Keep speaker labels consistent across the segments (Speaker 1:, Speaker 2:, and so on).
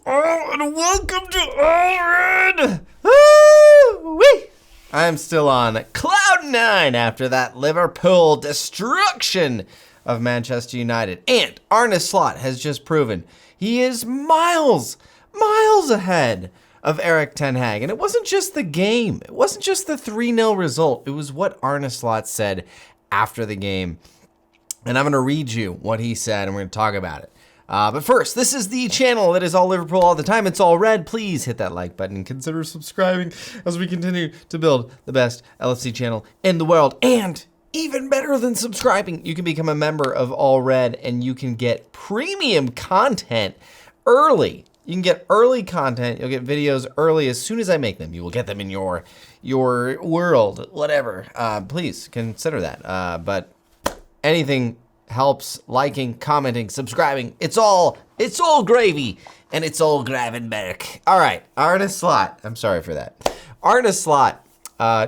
Speaker 1: Oh, and welcome to All Red! Woo-wee! I'm still on cloud nine after that Liverpool destruction of Manchester United. And Arne Slot has just proven he is miles ahead of Erik ten Hag. And it wasn't just the game. It wasn't just the 3-0 result. It was what Arne Slot said after the game. And I'm going to read you what he said, and we're going to talk about it. But first, this is the channel that is all Liverpool all the time. It's all red. Please hit that like button and consider subscribing as we continue to build the best LFC channel in the world. And even better than subscribing, you can become a member of All Red and you can get premium content early. You can get early content. You'll get videos early as soon as I make them. You will get them in your world, whatever. Please consider that. But anything helps. Liking, commenting, subscribing. It's all gravy, and it's all Gravenberg. All right, Arne Slot. I'm sorry for that. Arne Slot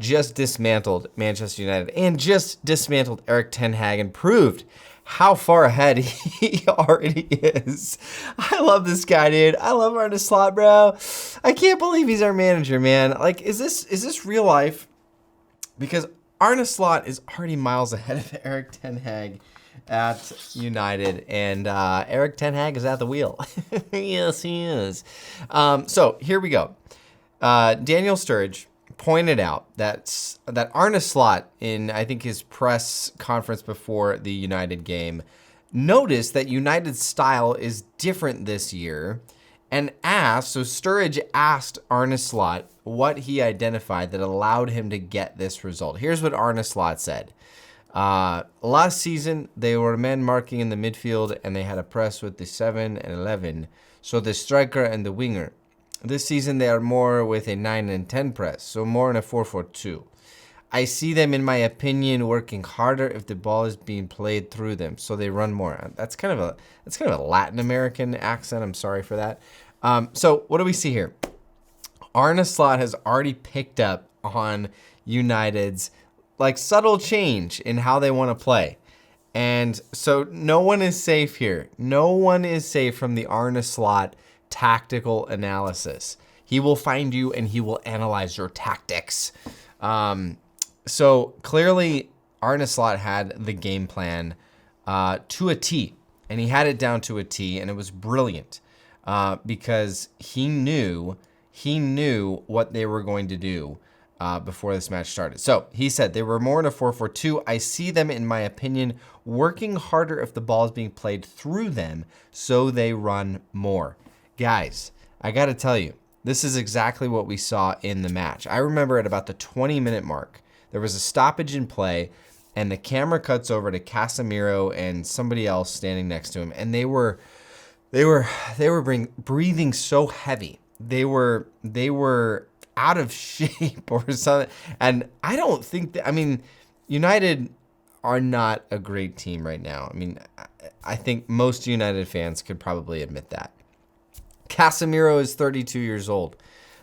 Speaker 1: just dismantled Manchester United and just dismantled Erik ten Hag and proved how far ahead he already is. I love this guy, dude. I love Arne Slot, bro. I can't believe he's our manager, man. Like, is this real life? Because Arne Slot is already miles ahead of Erik ten Hag at United, and Erik ten Hag is at the wheel. Yes, he is. So here we go. Daniel Sturridge pointed out that Arne Slot, in I think his press conference before the United game, noticed that United's style is different this year, and so Sturridge asked Arne Slot what he identified that allowed him to get this result. Here's what Arne Slot said. Last season, they were men marking in the midfield and they had a press with the 7 and 11, so the striker and the winger. This season, they are more with a 9 and 10 press, so more in a 4-4-2. I see them, in my opinion, working harder if the ball is being played through them, so they run more. That's kind of a Latin American accent. I'm sorry for that. So what do we see here? Arne Slot has already picked up on United's subtle change in how they want to play. And so no one is safe here. No one is safe from the Arne Slot tactical analysis. He will find you and he will analyze your tactics. So clearly Arne Slot had the game plan to a T, and he had it down to a T, and it was brilliant because he knew what they were going to do before this match started. So he said they were more in a 4-4-2. I see them, in my opinion, working harder if the ball is being played through them, so they run more. Guys, I got to tell you, this is exactly what we saw in the match. I remember at about the 20-minute mark, there was a stoppage in play, and the camera cuts over to Casemiro and somebody else standing next to him, and they were breathing so heavy. They were out of shape or something. And I don't think United are not a great team right now. I think most United fans could probably admit that. Casemiro is 32 years old.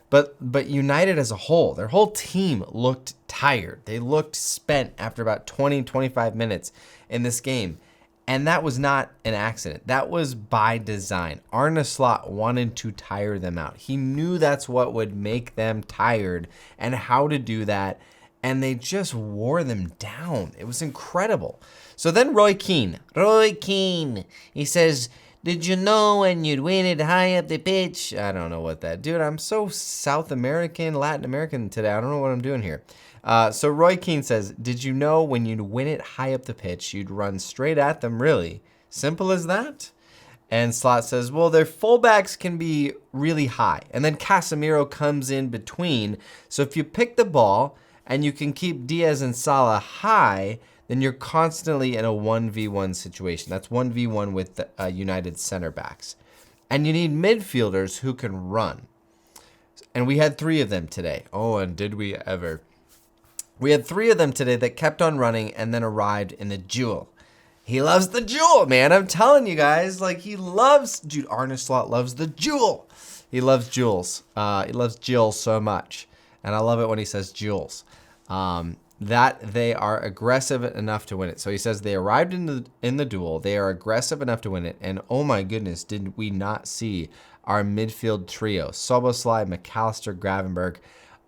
Speaker 1: But United as a whole, their whole team looked tired. They looked spent after about 20, 25 minutes in this game. And that was not an accident. That was by design. Arne Slot wanted to tire them out. He knew that's what would make them tired and how to do that. And they just wore them down. It was incredible. So then Roy Keane, he says, did you know when you'd win it high up the pitch? I don't know what that, dude, I'm so South American, Latin American today. I don't know what I'm doing here. So Roy Keane says, did you know when you'd win it high up the pitch, you'd run straight at them, really? Simple as that? And Slot says, well, their fullbacks can be really high. And then Casemiro comes in between. So if you pick the ball and you can keep Diaz and Salah high, then you're constantly in a 1v1 situation. That's 1v1 with the United center backs. And you need midfielders who can run. And we had 3 of them today. Oh, and did we ever? We had 3 of them today that kept on running and then arrived in the duel. He loves the duel, man. I'm telling you guys, dude, Arne Slot loves the duel. He loves Jules. He loves Jill so much. And I love it when he says Jules. that they are aggressive enough to win it. So he says they arrived in the duel. They are aggressive enough to win it. And oh my goodness, did we not see our midfield trio, Szoboszlai, McAllister, Gravenberch,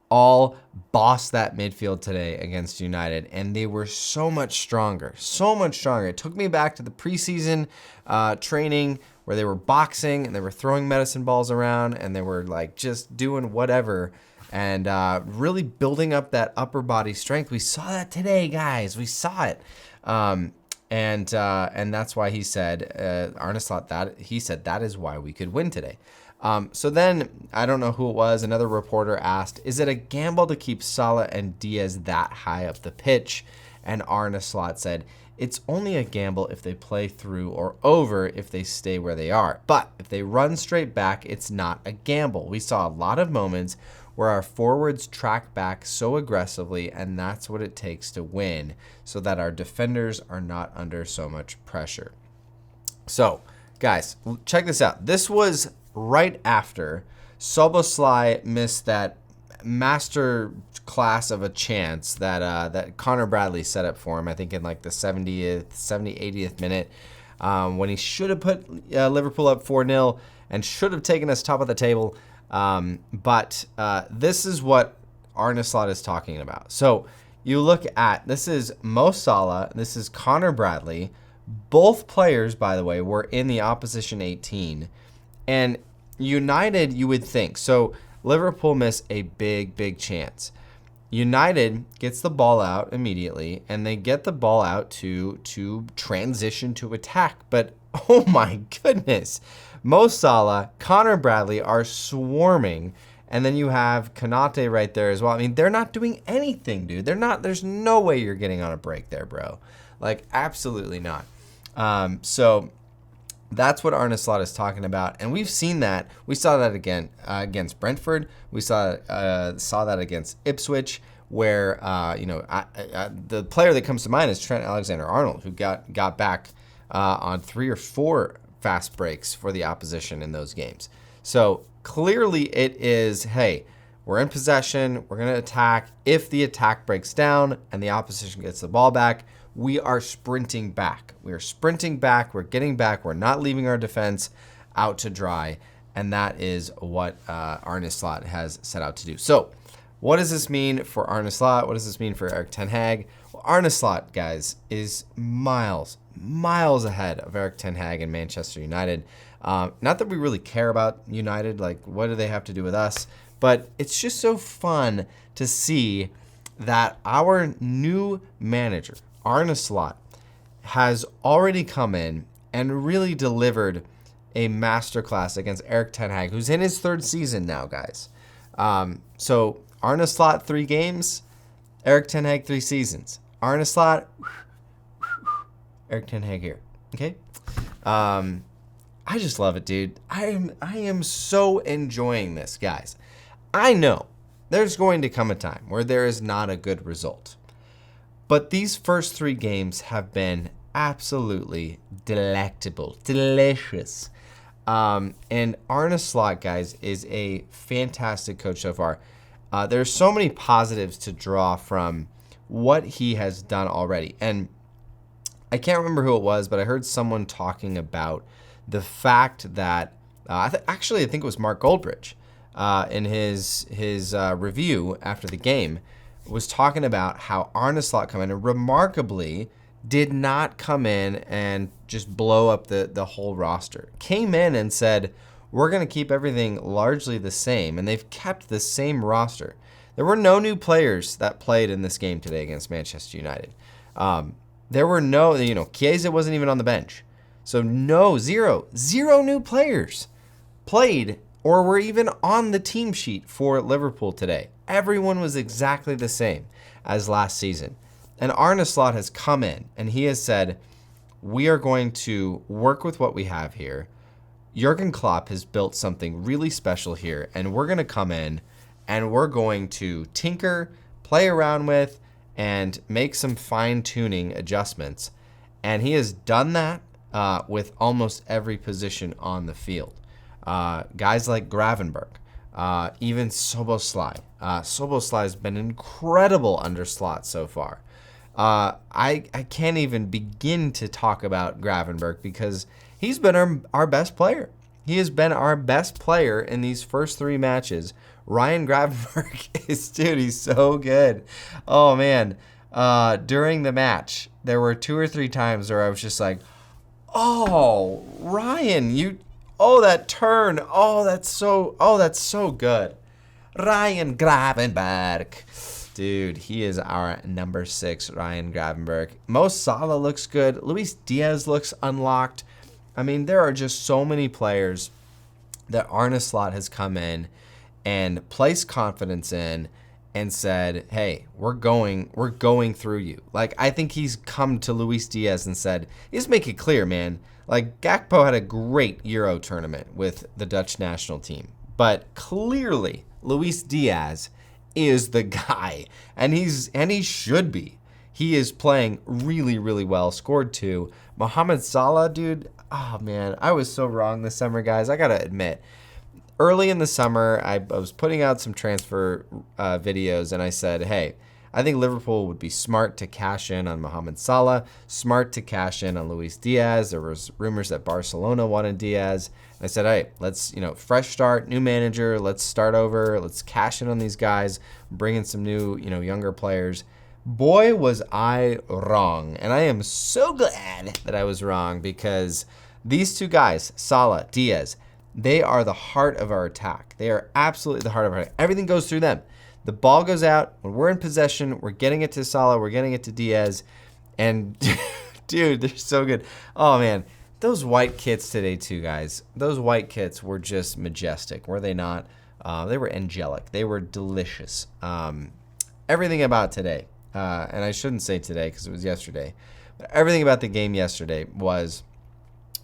Speaker 1: all boss that midfield today against United, and they were so much stronger, so much stronger. It took me back to the preseason training where they were boxing and they were throwing medicine balls around and they were like just doing whatever and really building up that upper body strength. We saw that today, guys. We saw it. And that's why he said, Arne Slot, that is why we could win today. So then, I don't know who it was, another reporter asked, is it a gamble to keep Salah and Diaz that high up the pitch? And Arne Slot said, it's only a gamble if they play through or over if they stay where they are. But if they run straight back, it's not a gamble. We saw a lot of moments where our forwards track back so aggressively, and that's what it takes to win, so that our defenders are not under so much pressure. So, guys, check this out. This was right after Szoboszlai missed that master class of a chance that Connor Bradley set up for him, I think in like the 80th minute, when he should have put Liverpool up 4-0 and should have taken us top of the table. But this is what Arne Slot is talking about. So you look at, this is Mo Salah, this is Connor Bradley. Both players, by the way, were in the opposition 18. And United, you would think. So Liverpool missed a big chance. United gets the ball out immediately, and they get the ball out to transition to attack. But, oh my goodness, Mo Salah, Connor Bradley are swarming, and then you have Konate right there as well. I mean, they're not doing anything, dude. There's no way you're getting on a break there, bro. Like, absolutely not. So that's what Arne Slot is talking about, and we've seen that. We saw that again against Brentford. We saw that against Ipswich, where the player that comes to mind is Trent Alexander-Arnold, who got back on 3 or 4 fast breaks for the opposition in those games. So clearly it is, hey, we're in possession, we're going to attack. If the attack breaks down and the opposition gets the ball back, we are sprinting back. We are sprinting back. We're getting back. We're not leaving our defense out to dry. And that is what Arne Slot has set out to do. So what does this mean for Arne Slot? What does this mean for Erik ten Hag? Well, Arne Slot, guys, is miles ahead of Erik ten Hag and Manchester United. Not that we really care about United. Like, what do they have to do with us? But it's just so fun to see that our new manager, Arne Slot, has already come in and really delivered a masterclass against Erik ten Hag, who's in his 3rd season now, guys. So Arne Slot 3 games, Erik ten Hag 3 seasons. Arne Slot, Erik ten Hag here. Okay. I just love it, dude. I am so enjoying this, guys. I know there's going to come a time where there is not a good result. But these first 3 games have been absolutely delectable, delicious. And Arne Slot, guys, is a fantastic coach so far. There's so many positives to draw from what he has done already. And I can't remember who it was, but I heard someone talking about the fact that, I think it was Mark Goldbridge, in his review after the game, was talking about how Arne Slot come in and remarkably did not come in and just blow up the whole roster. Came in and said, we're going to keep everything largely the same, and they've kept the same roster. There were no new players that played in this game today against Manchester United. There were no, Chiesa wasn't even on the bench. So zero new players played or were even on the team sheet for Liverpool today. Everyone was exactly the same as last season. And Arne Slot has come in and he has said, we are going to work with what we have here. Jurgen Klopp has built something really special here, and we're going to come in and we're going to tinker, play around with, and make some fine-tuning adjustments. And he has done that with almost every position on the field. Guys like Gravenberch, Even Szoboszlai. Szoboszlai has been incredible under Slot so far. I can't even begin to talk about Gravenberch because he's been our best player. He has been our best player in these first 3 matches. Ryan Gravenberch he's so good. Oh, man. During the match, there were 2 or 3 times where I was just like, oh, Ryan, that turn. Oh, that's so good. Ryan Gravenberch. Dude, he is our number 6, Ryan Gravenberch. Mo Salah looks good. Luis Diaz looks unlocked. I mean, there are just so many players that Arne Slot has come in and placed confidence in and said, hey, we're going through you. Like, I think he's come to Luis Diaz and said, just make it clear, man. Like, Gakpo had a great Euro tournament with the Dutch national team. But clearly, Luis Diaz is the guy. And he should be. He is playing really, really well. Scored 2. Mohamed Salah, dude. Oh, man. I was so wrong this summer, guys. I got to admit. Early in the summer, I was putting out some transfer videos, and I said, hey, I think Liverpool would be smart to cash in on Mohamed Salah, smart to cash in on Luis Diaz. There was rumors that Barcelona wanted Diaz. I said, hey, let's, fresh start, new manager, let's start over, let's cash in on these guys, bring in some new, younger players. Boy, was I wrong. And I am so glad that I was wrong because these 2 guys, Salah, Diaz, they are the heart of our attack. They are absolutely the heart of our attack. Everything goes through them. The ball goes out. When we're in possession, we're getting it to Salah. We're getting it to Diaz. And, dude, they're so good. Oh, man. Those white kits today, too, guys. Those white kits were just majestic, were they not? They were angelic. They were delicious. Everything about today, and I shouldn't say today because it was yesterday, but everything about the game yesterday was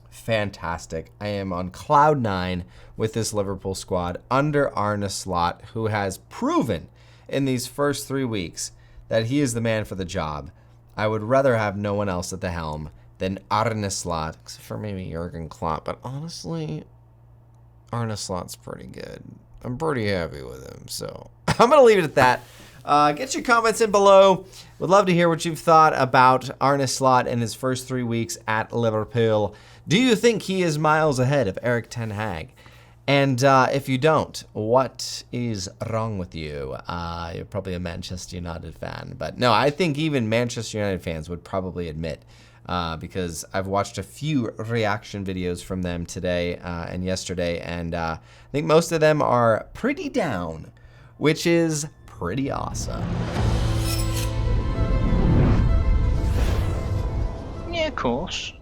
Speaker 1: fantastic. I am on cloud 9 with this Liverpool squad under Arne Slot, who has proven in these first 3 weeks that he is the man for the job. I would rather have no one else at the helm than Arne Slot, except for maybe Jurgen Klopp. But honestly, Arne Slot's pretty good. I'm pretty happy with him. So I'm going to leave it at that. Get your comments in below. Would love to hear what you've thought about Arne Slot in his first 3 weeks at Liverpool. Do you think he is miles ahead of Erik ten Hag? And if you don't, what is wrong with you? You're probably a Manchester United fan. But no, I think even Manchester United fans would probably admit, because I've watched a few reaction videos from them today and yesterday, and I think most of them are pretty down, which is pretty awesome.
Speaker 2: Yeah, of course.